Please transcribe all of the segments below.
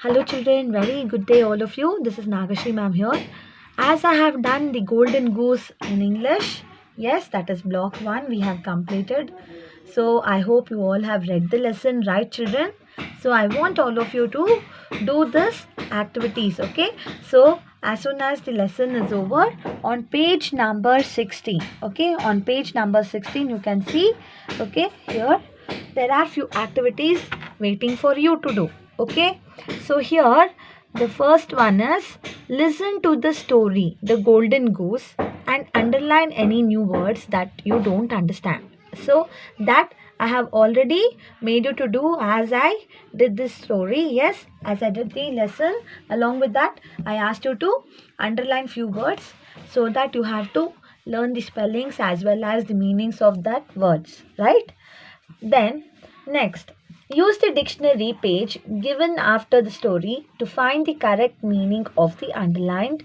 Hello children, very good day all of you. This is Nagashri ma'am here. As I have done the golden goose in English, yes, that is block 1 we have completed. So I hope you all have read the lesson, right children? So I want all of you to do this activities, okay? So as soon as the lesson is over, on page number 16, okay? On page number 16 you can see, okay, here there are few activities waiting for you to do, okay? So here the first one is listen to the story The Golden Goose and underline any new words that you don't understand. So that I have already made you to do as I did this story. Yes, as I did the lesson, along with that I asked you to underline few words so that you have to learn the spellings as well as the meanings of that words, right? Then next, use the dictionary page given after the story to find the correct meaning of the underlined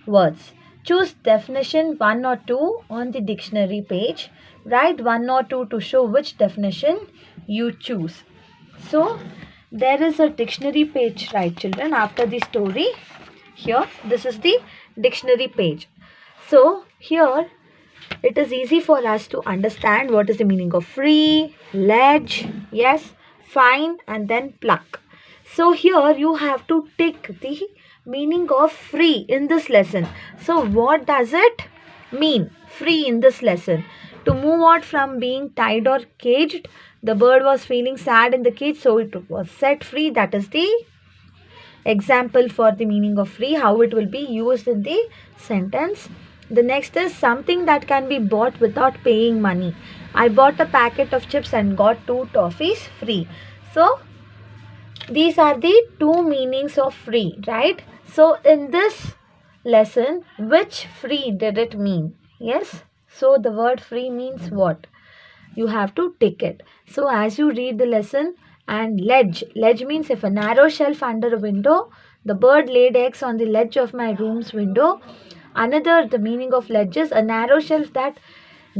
words. Choose definition 1 or 2 on the dictionary page. Write 1 or 2 to show which definition you choose. So, there is a dictionary page, right children, after the story. Here, this is the dictionary page. So, here it is easy for us to understand what is the meaning of free, ledge, yes, fine, and then pluck. So here you have to take the meaning of free in this lesson. So what does it mean, free, in this lesson? To move out from being tied or caged. The bird was feeling sad in the cage, so it was set free. That is the example for the meaning of free, how it will be used in the sentence. The next is something that can be bought without paying money. I bought a packet of chips and got 2 toffees free. So these are the 2 meanings of free, right? So in this lesson, which free did it mean? Yes, so the word free means what? You have to tick it. So as you read the lesson, and ledge means if a narrow shelf under a window, the bird laid eggs on the ledge of my room's window. Another, the meaning of ledge is a narrow shelf that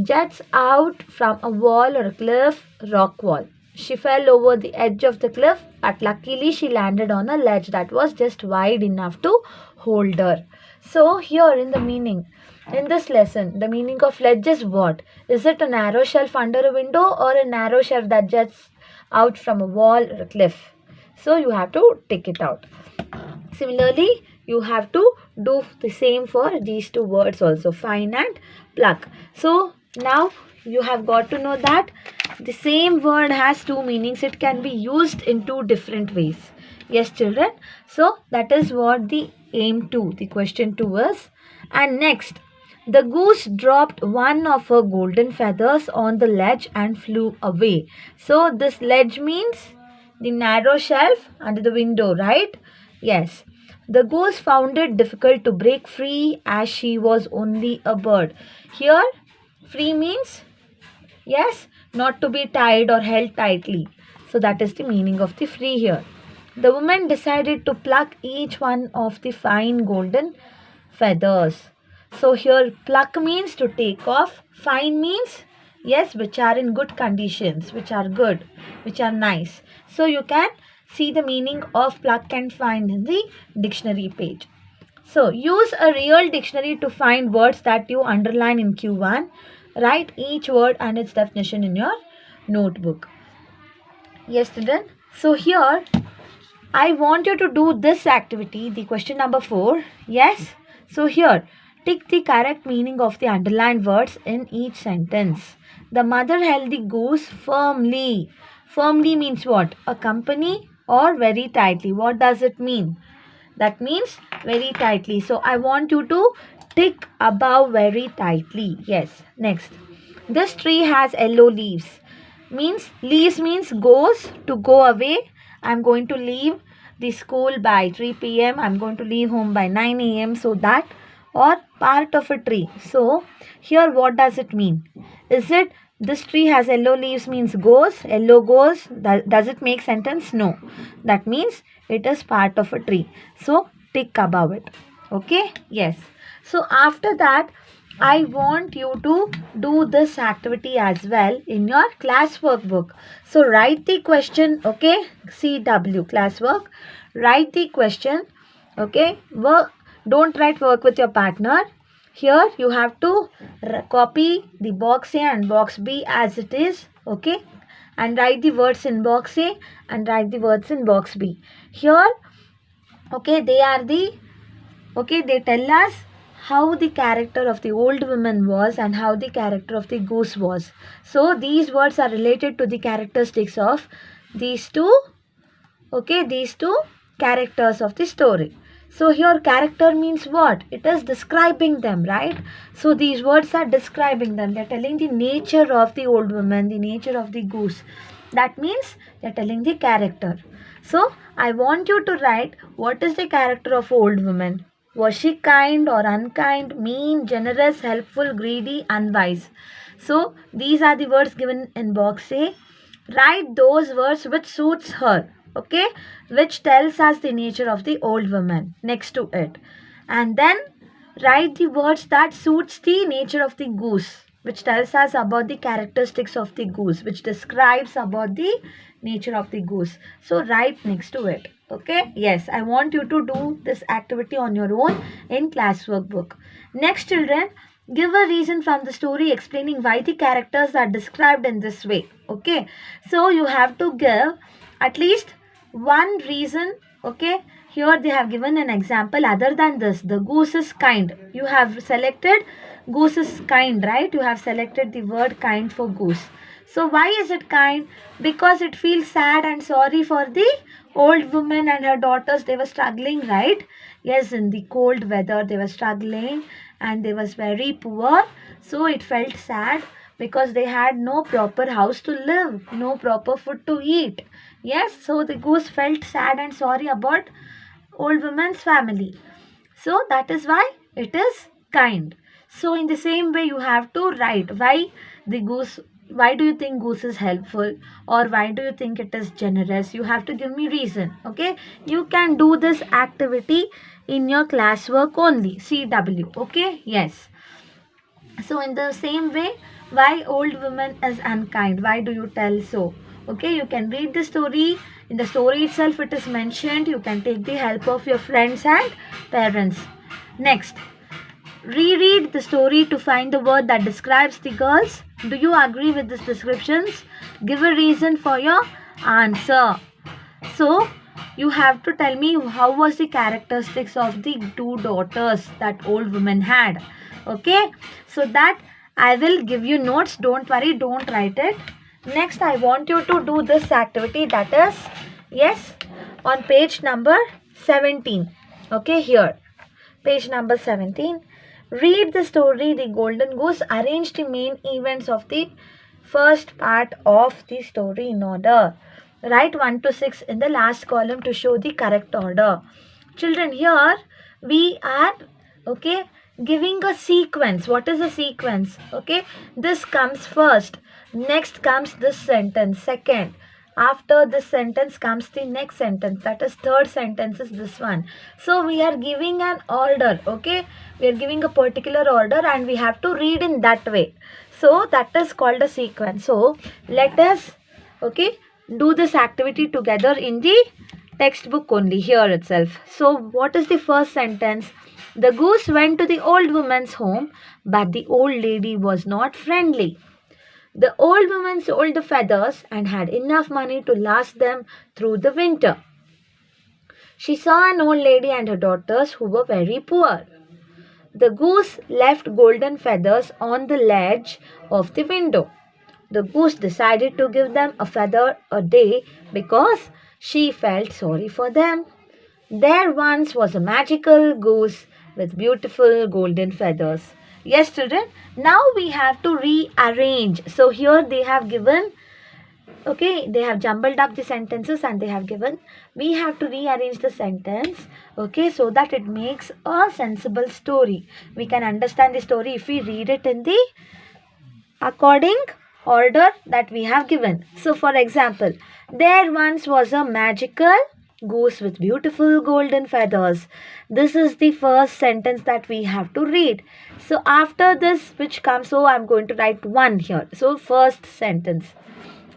juts out from a wall or a cliff, rock wall. She fell over the edge of the cliff, but luckily she landed on a ledge that was just wide enough to hold her. So here in the meaning, in this lesson, the meaning of ledge is what? Is it a narrow shelf under a window or a narrow shelf that juts out from a wall or a cliff? So you have to take it out. Similarly, you have to do the same for these 2 words also, fine and pluck. So now you have got to know that the same word has 2 meanings. It can be used in 2 different ways. Yes children, so that is what the aim 2, the question 2 is. And next, the goose dropped one of her golden feathers on the ledge and flew away. So this ledge means the narrow shelf under the window, right? Yes. The goose found it difficult to break free as she was only a bird. Here, free means, yes, not to be tied or held tightly. So that is the meaning of the free here. The woman decided to pluck each one of the fine golden feathers. So here pluck means to take off. Fine means, yes, which are in good conditions, which are good, which are nice. So you can see the meaning of pluck and find in the dictionary page. So use a real dictionary to find words that you underline in Q1. Write each word and its definition in your notebook. Yes children. So here I want you to do this activity, the question number 4. Yes. So here, tick the correct meaning of the underlined words in each sentence. The mother held the goose firmly. Firmly means what? A company or very tightly. What does it mean? That means very tightly. So I want you to tick above very tightly. Yes. Next. This tree has yellow leaves. Leaves means goes, to go away. I'm going to leave the school by 3 p.m. I'm going to leave home by 9 a.m. So that, or part of a tree. So here what does it mean? Is it this tree has yellow leaves means goes, yellow goes? Does it make sentence? No. That means it is part of a tree. So tick above it. Okay? Yes. So after that, I want you to do this activity as well in your class workbook. So write the question, okay? CW classwork. Write the question, okay? Work. Don't write work with your partner. Here you have to copy the box A and box B as it is, okay? And write the words in box A and write the words in box B. Here, okay, they tell us how the character of the old woman was and how the character of the goose was. So these words are related to the characteristics of these two, okay, these two characters of the story. So here character means what? It is describing them, right? So these words are describing them. They're telling the nature of the old woman, the nature of the goose. That means they're telling the character. So I want you to write what is the character of old woman. Was she kind or unkind, mean, generous, helpful, greedy, unwise? So these are the words given in box A. Write those words which suits her, okay, which tells us the nature of the old woman next to it. And then write the words that suits the nature of the goose, which tells us about the characteristics of the goose, which describes about the nature of the goose. So write next to it. Okay, yes, I want you to do this activity on your own in class workbook. Next, children, give a reason from the story explaining why the characters are described in this way. Okay, so you have to give at least one reason. Okay, here they have given an example other than this. The goose is kind. You have selected goose is kind, right? You have selected the word kind for goose. So why is it kind? Because it feels sad and sorry for the old woman and her daughters. They were struggling, right? Yes, in the cold weather they were struggling and they was very poor. So it felt sad because they had no proper house to live, no proper food to eat. Yes, so the goose felt sad and sorry about old woman's family. So that is why it is kind. So in the same way you have to write why do you think goose is helpful, or why do you think it is generous? You have to give me reason. Okay, you can do this activity in your classwork only, CW. Okay, yes. So in the same way, why old woman is unkind? Why do you tell so? Okay, you can read the story. In the story itself it is mentioned. You can take the help of your friends and parents. Next, reread the story to find the word that describes the girls. Do you agree with these descriptions? Give a reason for your answer. So you have to tell me how was the characteristics of the two daughters that old woman had. Okay, so that I will give you notes. Don't worry, don't write it. Next, I want you to do this activity, that is, yes, on page number 17. Okay, here, page number 17. Read the story The Golden Goose. Arrange the main events of the first part of the story in order. Write 1 to 6 in the last column to show the correct order. Children, here we are, okay, giving a sequence. What is a sequence? Okay, this comes first. Next comes this sentence. Second. After this sentence comes the next sentence. That is third sentence is this one. So we are giving an order. Okay, we are giving a particular order and we have to read in that way. So that is called a sequence. So let us, okay, do this activity together in the textbook only, here itself. So what is the first sentence? The goose went to the old woman's home, but the old lady was not friendly. The old woman sold the feathers and had enough money to last them through the winter. She saw an old lady and her daughters who were very poor. The goose left golden feathers on the ledge of the window. The goose decided to give them a feather a day because she felt sorry for them. There once was a magical goose with beautiful golden feathers. Yes, children, now we have to rearrange. So here they have given, okay, they have jumbled up the sentences and they have given, we have to rearrange the sentence, okay, so that it makes a sensible story. We can understand the story if we read it in the according order that we have given. So for example, there once was a magical goose with beautiful golden feathers. This is the first sentence that we have to read. So after this, which comes, so I'm going to write one here. So first sentence.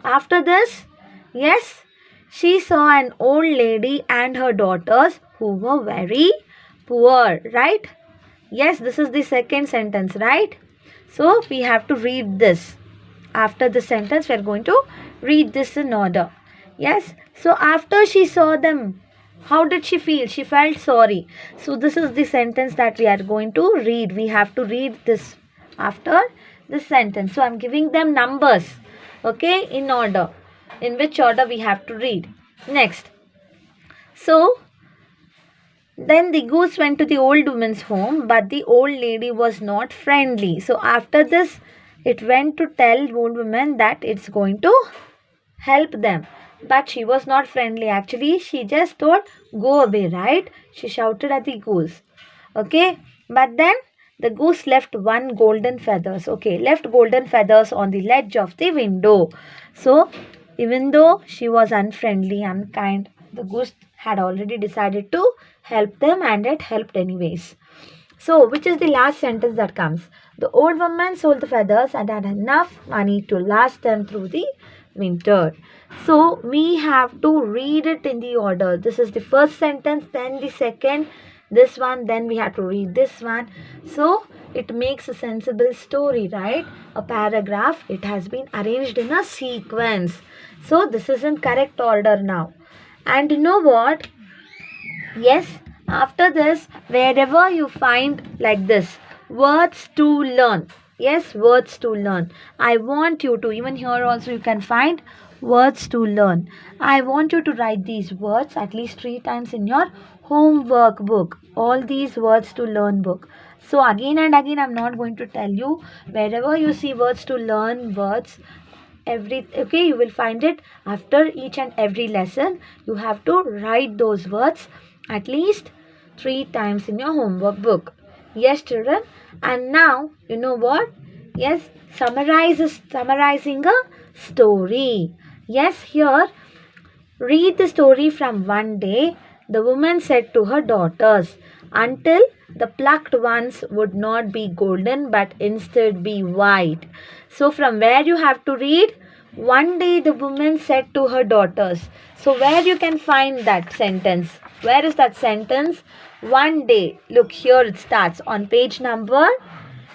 After this, yes, she saw an old lady and her daughters who were very poor, right? Yes, this is the second sentence, right? So we have to read this. After the sentence, we are going to read this in order. Yes, so after she saw them, how did she feel? She felt sorry. So this is the sentence that we are going to read. We have to read this after this sentence. So I'm giving them numbers, okay, in order. In which order we have to read. Next. So then the goose went to the old woman's home, but the old lady was not friendly. So after this, it went to tell the old woman that it's going to help them. But she was not friendly. Actually, she just told, go away, right? She shouted at the goose. Okay. But then the goose left one golden feathers. Okay. Left golden feathers on the ledge of the window. So even though she was unfriendly, unkind, the goose had already decided to help them, and it helped anyways. So, which is the last sentence that comes? The old woman sold the feathers and had enough money to last them through the winter. So, we have to read it in the order. This is the first sentence, then the second, this one, then we have to read this one. So, it makes a sensible story, right? A paragraph, it has been arranged in a sequence. So, this is in correct order now. And you know what? Yes, after this, wherever you find like this, words to learn. Yes, words to learn. I want you to, even here also you can find words to learn. I want you to write these words at least 3 times in your homework book. All these words to learn book. So again and again, I'm not going to tell you. Wherever you see words to learn words, okay, you will find it after each and every lesson. You have to write those words at least 3 times in your homework book. Yes, children. And now, you know what? Yes, summarizing a story. Yes, here, read the story from one day. The woman said to her daughters, until the plucked ones would not be golden but instead be white. So from where you have to read? One day the woman said to her daughters. So where you can find that sentence? Where is that sentence? One day. Look, here it starts on page number,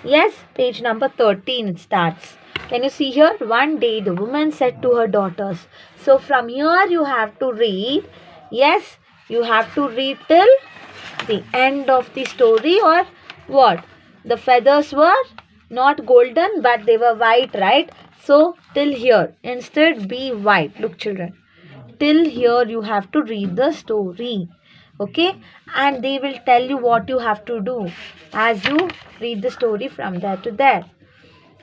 yes, page number 13 it starts. Can you see here? One day the woman said to her daughters. So from here you have to read, yes, you have to read till the end of the story, or what? The feathers were not golden but they were white, right? So till here. Instead be white. Look, children. Till here you have to read the story. Okay, and they will tell you what you have to do as you read the story from there to there.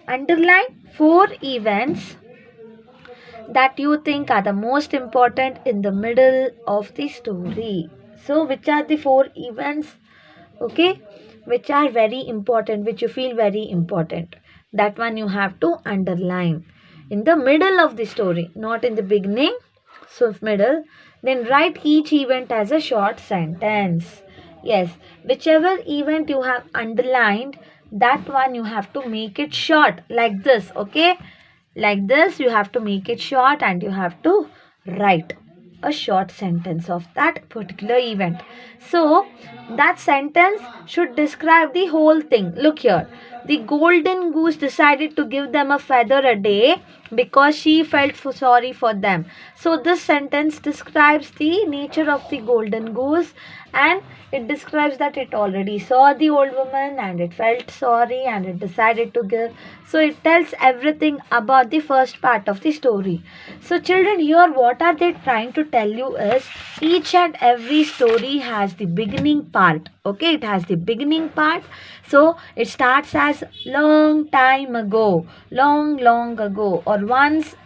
Underline 4 events that you think are the most important in the middle of the story. So which are the 4 events, okay, which are very important, which you feel very important? That one you have to underline in the middle of the story, not in the beginning. So middle. Then write each event as a short sentence. Yes, whichever event you have underlined, that one you have to make it short like this, okay? Like this, you have to make it short and you have to write a short sentence of that particular event. So, that sentence should describe the whole thing. Look here. The golden goose decided to give them a feather a day because she felt sorry for them. So, this sentence describes the nature of the golden goose, and it describes that it already saw the old woman and it felt sorry and it decided to give. So, it tells everything about the first part of the story. So, children, here what are they trying to tell you is each and every story has the beginning part. Okay, it has the beginning part. So, it starts as long time ago, long ago, or once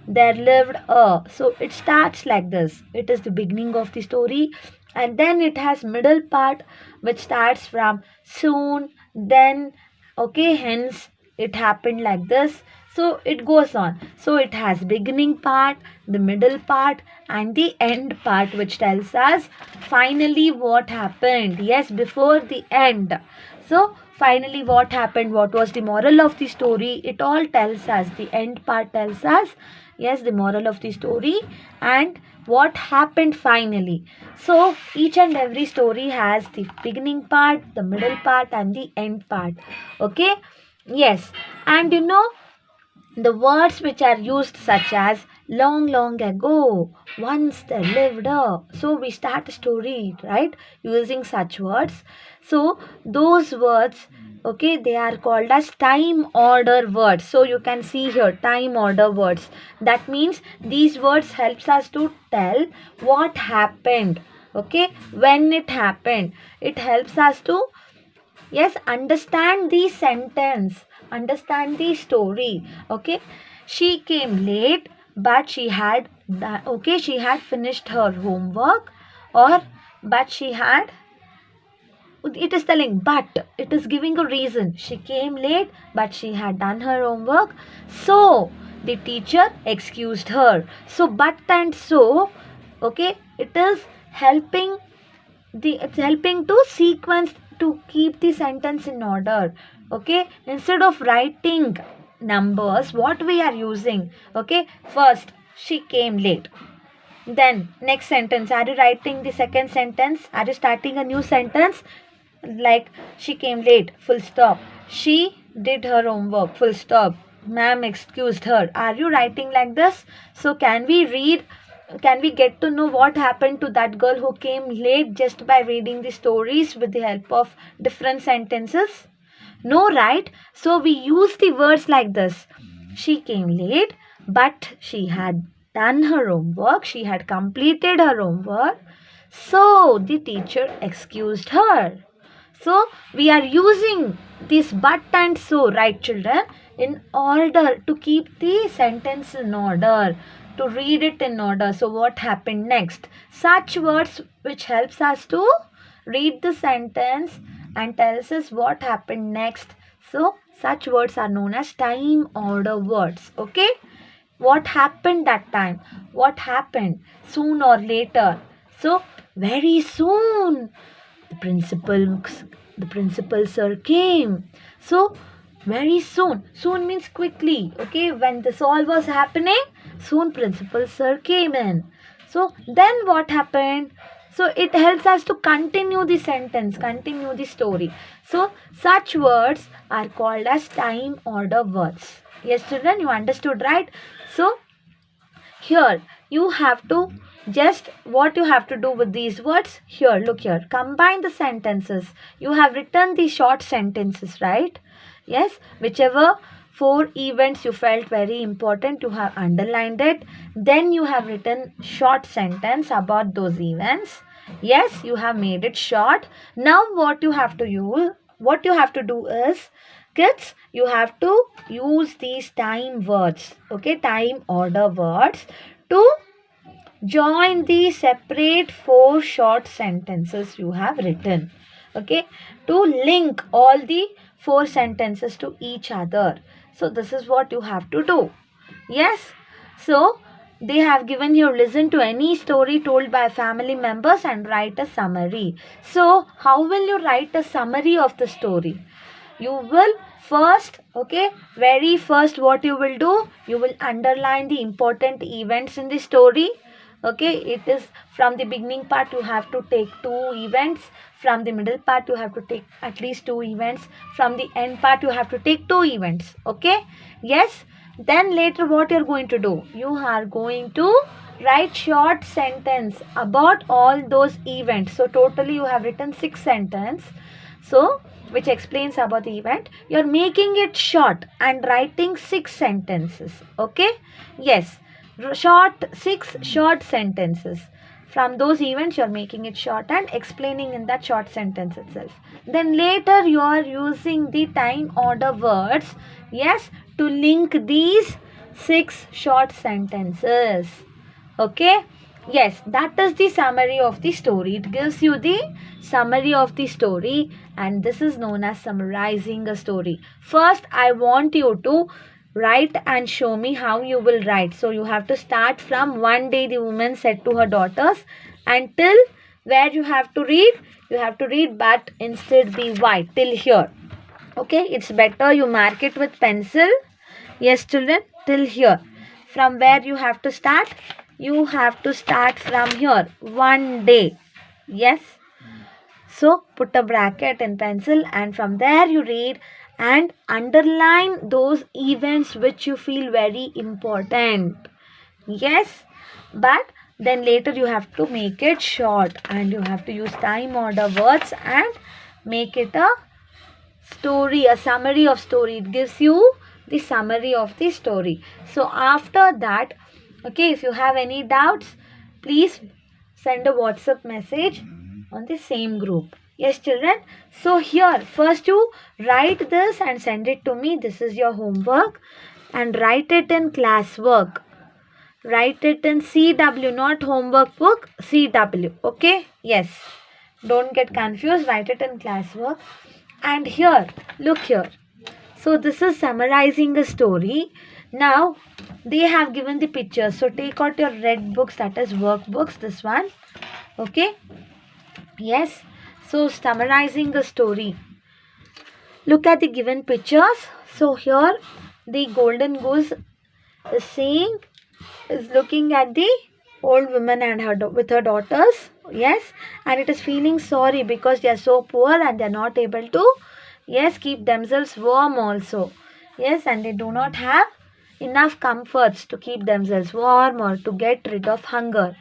there lived a. So, it starts like this. It is the beginning of the story, and then it has middle part which starts from soon, then, okay, hence it happened like this. So it goes on. So it has beginning part, the middle part, and the end part, which tells us finally what happened. Yes, before the end. So finally what happened, what was the moral of the story, it all tells us. The end part tells us, yes, the moral of the story and what happened finally. So each and every story has the beginning part, the middle part, and the end part. Okay, yes. And the words which are used, such as long long ago, once there lived a, so we start a story, right, using such words. So those words, okay, they are called as time order words. So you can see here, time order words. That means these words helps us to tell what happened, okay, when it happened. It helps us to, yes, understand the sentence, understand the story. Okay, she came late, but she had okay, she had finished her homework, or but she had, it is telling, but it is giving a reason. She came late, but she had done her homework. So the teacher excused her. So but and so, okay, it is helping, it's helping to sequence, to keep the sentence in order. Okay, instead of writing numbers, what we are using, okay, first she came late, then next sentence, are you writing the second sentence, are you starting a new sentence, like she came late, full stop, she did her homework, full stop, ma'am excused her. Are you writing like this? So can we read, can we get to know what happened to that girl who came late just by reading the stories with the help of different sentences? No, right? So we use the words like this. She came late, but she had done her homework, she had completed her homework, so the teacher excused her. So we are using this but and so, right, children, in order to keep the sentence in order, to read it in order. So what happened next? Such words which helps us to read the sentence and tells us what happened next. So such words are known as time order words. Okay? What happened that time? What happened? Soon or later? So very soon the principal the principal sir came. So very soon, soon means quickly. Okay, when this all was happening, soon principal sir came in. So then what happened? So it helps us to continue the sentence, continue the story. So such words are called as time order words. Yes, children, you understood, right? So here you have to, just what you have to do with these words, here, look here, combine the sentences. You have written the short sentences, right? Yes, whichever 4 events you felt very important, you have underlined it. Then you have written short sentence about those events. Yes, you have made it short. Now what you have to use, what you have to do is, kids, you have to use these time words, okay, time order words, to join the separate 4 short sentences you have written. Okay, to link all the 4 sentences to each other. So this is what you have to do. Yes, so they have given you, listen to any story told by family members and write a summary. So how will you write a summary of the story? You will first, okay, very first what you will do, you will underline the important events in the story. Okay, it is from the beginning part you have to take 2 events, from the middle part you have to take at least 2 events, from the end part you have to take 2 events. Okay, yes. Then later what you are going to do, you are going to write short sentence about all those events. So totally you have written 6 sentences, so which explains about the event. You are making it short and writing 6 sentences. Okay, yes, short 6 short sentences. From those events you are making it short and explaining in that short sentence itself. Then later you are using the time order words, yes, to link these 6 short sentences. Okay, yes, that is the summary of the story. It gives you the summary of the story, and this is known as summarizing a story. First I want you to write and show me how you will write. So you have to start from one day the woman said to her daughters until where you have to read. You have to read but instead the white till here. Okay, it's better you mark it with pencil. Yes children, till here. From where you have to start? You have to start from here, one day. Yes. So put a bracket in pencil and from there you read and underline those events which you feel very important. Yes, but then later you have to make it short and you have to use time order words and make it a story, a summary of story. It gives you the summary of the story. So after that, okay, if you have any doubts, please send a WhatsApp message on the same group. Yes children, so here first you write this and send it to me. This is your homework and write it in classwork. Write it in CW, not homework book, CW. Okay, yes, don't get confused. Write it in classwork. And here, look here. So this is summarizing a story. Now they have given the pictures. So take out your red books, that is workbooks, this one. Okay. Yes. So summarizing a story. Look at the given pictures. So here the golden goose is saying, is looking at the old woman and with her daughters. Yes. And it is feeling sorry because they are so poor and they are not able to, yes, keep themselves warm also. Yes, and they do not have enough comforts to keep themselves warm or to get rid of hunger.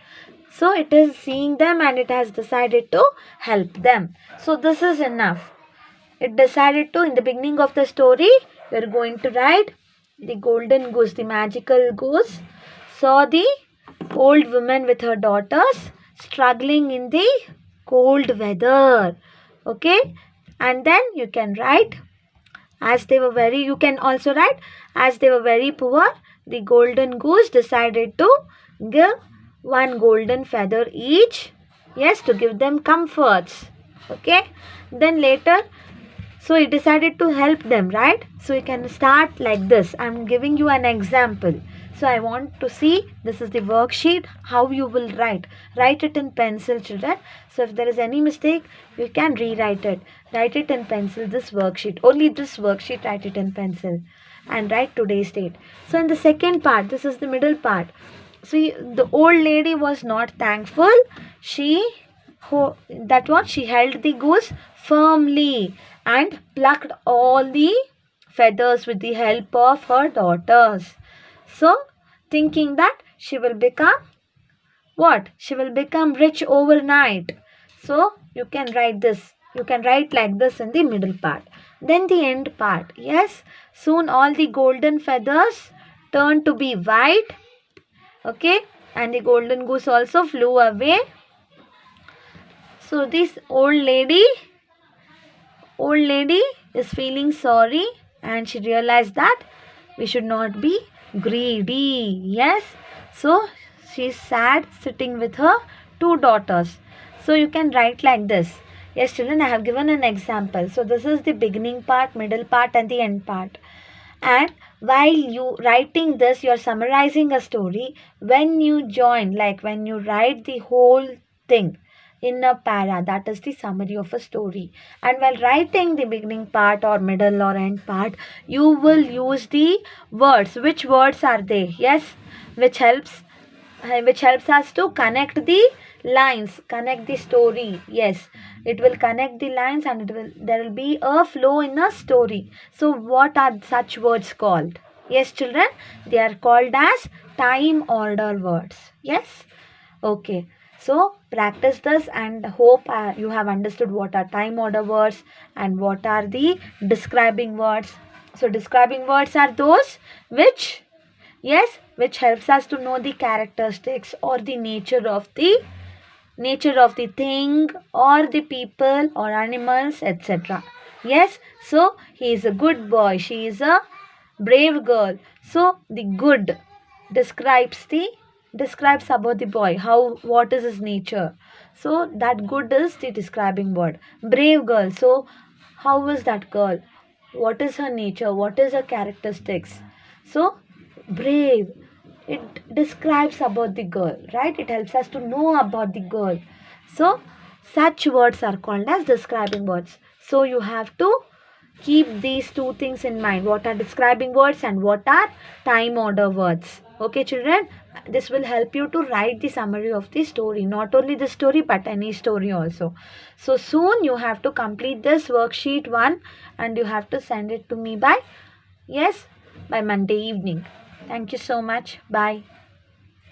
So it is seeing them and it has decided to help them. So this is enough. It decided to, in the beginning of the story, we are going to write the golden goose, the magical goose, saw the old woman with her daughters struggling in the cold weather. Okay. And then you can write, as they were very, you can also write, as they were very poor, the golden goose decided to give one golden feather each. Yes, to give them comforts. Okay. Then later, so he decided to help them, right? So you can start like this. I'm giving you an example. So I want to see, this is the worksheet, how you will write. Write it in pencil, children. So if there is any mistake, you can rewrite it. Write it in pencil, this worksheet. Only this worksheet, write it in pencil. And write today's date. So in the second part, this is the middle part. See, the old lady was not thankful. She held the goose firmly and plucked all the feathers with the help of her daughters. So, thinking that she will become what? She will become rich overnight. So, you can write this. You can write like this in the middle part. Then the end part. Yes, soon all the golden feathers turned to be white. Okay, and the golden goose also flew away. So, this old lady is feeling sorry and she realized that we should not be greedy. Yes, so she's sad sitting with her two daughters. So you can write like this. Yes children, I have given an example. So this is the beginning part, middle part and the end part. And while you writing this, you are summarizing a story. When you join, like when you write the whole thing in a para, that is the summary of a story. And while writing the beginning part or middle or end part, you will use the words. Which words are they? Yes, which helps us to connect the lines, connect the story. Yes, it will connect the lines and there will be a flow in a story. So what are such words called? Yes children, they are called as time order words. Yes, okay. So practice this and hope you have understood what are time order words and what are the describing words. So describing words are those which, yes, which helps us to know the characteristics or the nature of the thing or the people or animals, etc. Yes, so he is a good boy, she is a brave girl. So the good describes about the boy, what is his nature. So that good is the describing word. Brave girl, so how is that girl, what is her nature, what is her characteristics. So, brave, it describes about the girl, right? It helps us to know about the girl. So, such words are called as describing words. So, you have to keep these two things in mind. What are describing words and what are time order words? Okay, children, this will help you to write the summary of the story. Not only the story, but any story also. So, soon you have to complete this worksheet 1 and you have to send it to me by, yes, by Monday evening. Thank you so much. Bye.